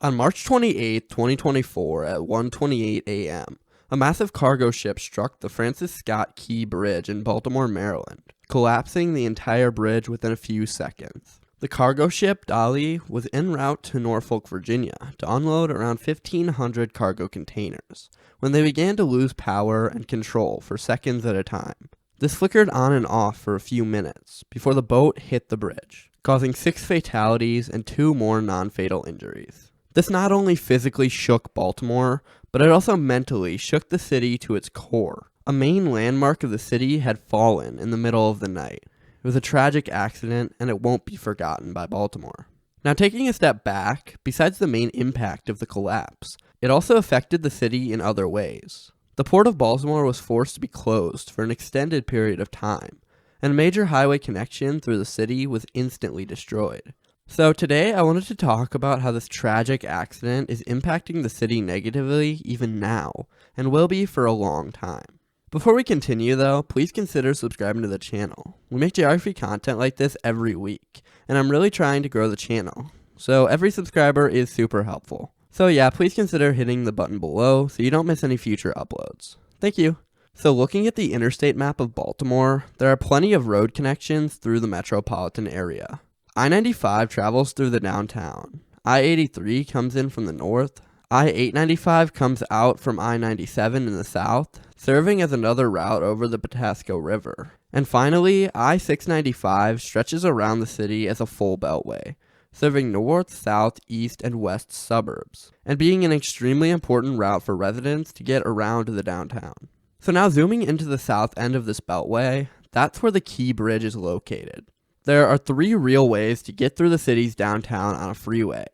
On March 28, 2024 at 1:28 a.m., a massive cargo ship struck the Francis Scott Key Bridge in Baltimore, Maryland, collapsing the entire bridge within a few seconds. The cargo ship Dali was en route to Norfolk, Virginia to unload around 1,500 cargo containers when they began to lose power and control for seconds at a time. This flickered on and off for a few minutes before the boat hit the bridge, causing 6 fatalities and 2 more non-fatal injuries. This not only physically shook Baltimore, but it also mentally shook the city to its core. A main landmark of the city had fallen in the middle of the night. It was a tragic accident, and it won't be forgotten by Baltimore. Now, taking a step back, besides the main impact of the collapse, it also affected the city in other ways. The Port of Baltimore was forced to be closed for an extended period of time, and a major highway connection through the city was instantly destroyed. So today I wanted to talk about how this tragic accident is impacting the city negatively even now, and will be for a long time. Before we continue though, please consider subscribing to the channel. We make geography content like this every week, and I'm really trying to grow the channel, so every subscriber is super helpful. So yeah, please consider hitting the button below so you don't miss any future uploads. Thank you. So looking at the interstate map of Baltimore, there are plenty of road connections through the metropolitan area. I-95 travels through the downtown. I-83 comes in from the north. I-895 comes out from I-97 in the south, serving as another route over the Patapsco River. And finally, I-695 stretches around the city as a full beltway, serving north, south, east, and west suburbs, and being an extremely important route for residents to get around to the downtown. So now zooming into the south end of this beltway, that's where the Key Bridge is located. There are 3 real ways to get through the city's downtown on a freeway,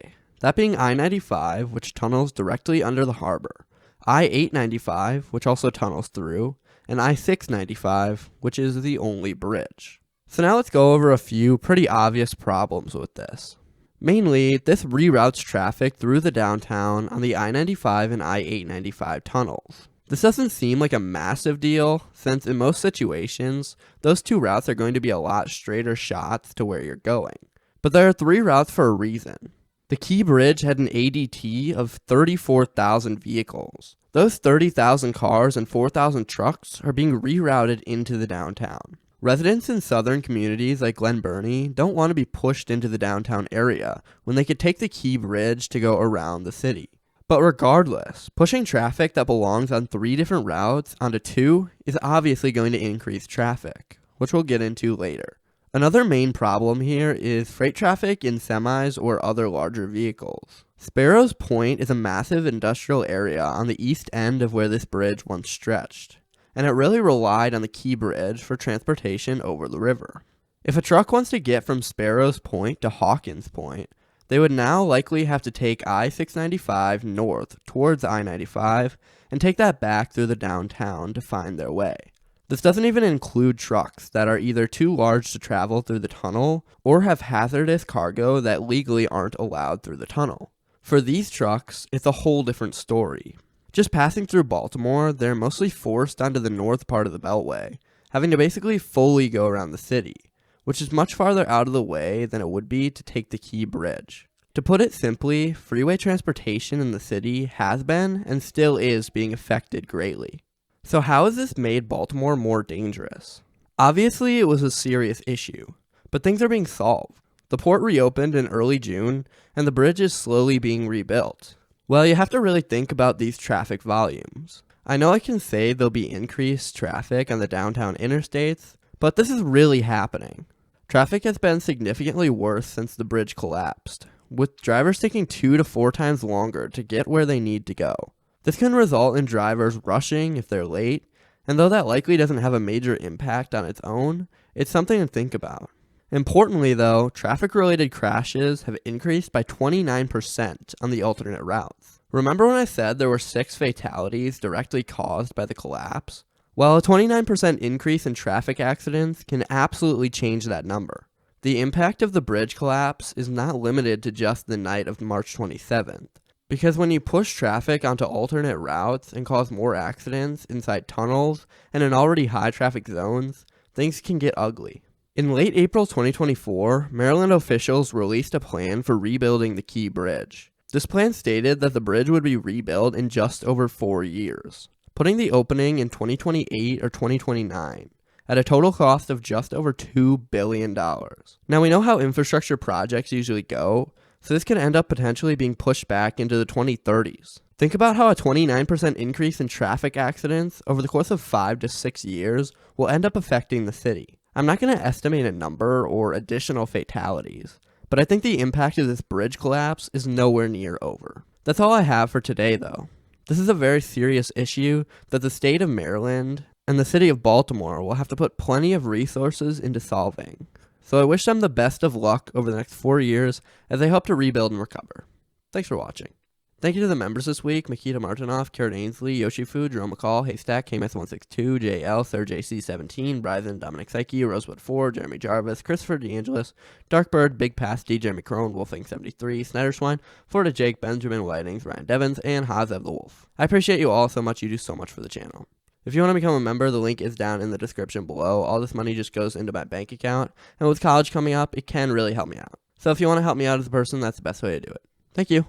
that being I-95, which tunnels directly under the harbor, I-895, which also tunnels through, and I-695, which is the only bridge. So now let's go over a few pretty obvious problems with this. Mainly, this reroutes traffic through the downtown on the I-95 and I-895 tunnels. This doesn't seem like a massive deal, since in most situations, those 2 routes are going to be a lot straighter shots to where you're going. But there are 3 routes for a reason. The Key Bridge had an ADT of 34,000 vehicles. Those 30,000 cars and 4,000 trucks are being rerouted into the downtown. Residents in southern communities like Glen Burnie don't want to be pushed into the downtown area when they could take the Key Bridge to go around the city. But regardless, pushing traffic that belongs on 3 different routes onto 2 is obviously going to increase traffic, which we'll get into later. Another main problem here is freight traffic in semis or other larger vehicles. Sparrows Point is a massive industrial area on the east end of where this bridge once stretched, and it really relied on the Key Bridge for transportation over the river. If a truck wants to get from Sparrows Point to Hawkins Point, they would now likely have to take I-695 north towards I-95 and take that back through the downtown to find their way. This doesn't even include trucks that are either too large to travel through the tunnel or have hazardous cargo that legally aren't allowed through the tunnel. For these trucks, it's a whole different story. Just passing through Baltimore, they're mostly forced onto the north part of the Beltway, having to basically fully go around the city, which is much farther out of the way than it would be to take the Key Bridge. To put it simply, freeway transportation in the city has been and still is being affected greatly. So how has this made Baltimore more dangerous? Obviously, it was a serious issue, but things are being solved. The port reopened in early June, and the bridge is slowly being rebuilt. Well, you have to really think about these traffic volumes. I know I can say there'll be increased traffic on the downtown interstates, but this is really happening. Traffic has been significantly worse since the bridge collapsed, with drivers taking 2 to 4 times longer to get where they need to go. This can result in drivers rushing if they're late, and though that likely doesn't have a major impact on its own, it's something to think about. Importantly though, traffic-related crashes have increased by 29% on the alternate routes. Remember when I said there were 6 fatalities directly caused by the collapse? Well, a 29% increase in traffic accidents can absolutely change that number. The impact of the bridge collapse is not limited to just the night of March 27th, because when you push traffic onto alternate routes and cause more accidents inside tunnels and in already high traffic zones, things can get ugly. In late April 2024, Maryland officials released a plan for rebuilding the Key Bridge. This plan stated that the bridge would be rebuilt in just over 4 years, putting the opening in 2028 or 2029 at a total cost of just over $2 billion. Now we know how infrastructure projects usually go, so this could end up potentially being pushed back into the 2030s. Think about how a 29% increase in traffic accidents over the course of 5 to 6 years will end up affecting the city. I'm not going to estimate a number or additional fatalities, but I think the impact of this bridge collapse is nowhere near over. That's all I have for today though. This is a very serious issue that the state of Maryland and the city of Baltimore will have to put plenty of resources into solving. So I wish them the best of luck over the next 4 years as they hope to rebuild and recover. Thanks for watching. Thank you to the members this week: Makita Martinoff, Karen Ainsley, Yoshi Fu, Jerome McCall, Haystack, KMS162, JL, Sir JC17, Bryson, Dominic Psyche, Rosewood 4, Jeremy Jarvis, Christopher DeAngelis, Darkbird, Big Pass, DJ McCrone, Wolfing73, Snyder Swine, Florida Jake, Benjamin Whitings, Ryan Devins, and Haas of the Wolf. I appreciate you all so much. You do so much for the channel. If you want to become a member, the link is down in the description below. All this money just goes into my bank account, and with college coming up, it can really help me out. So if you want to help me out as a person, that's the best way to do it. Thank you.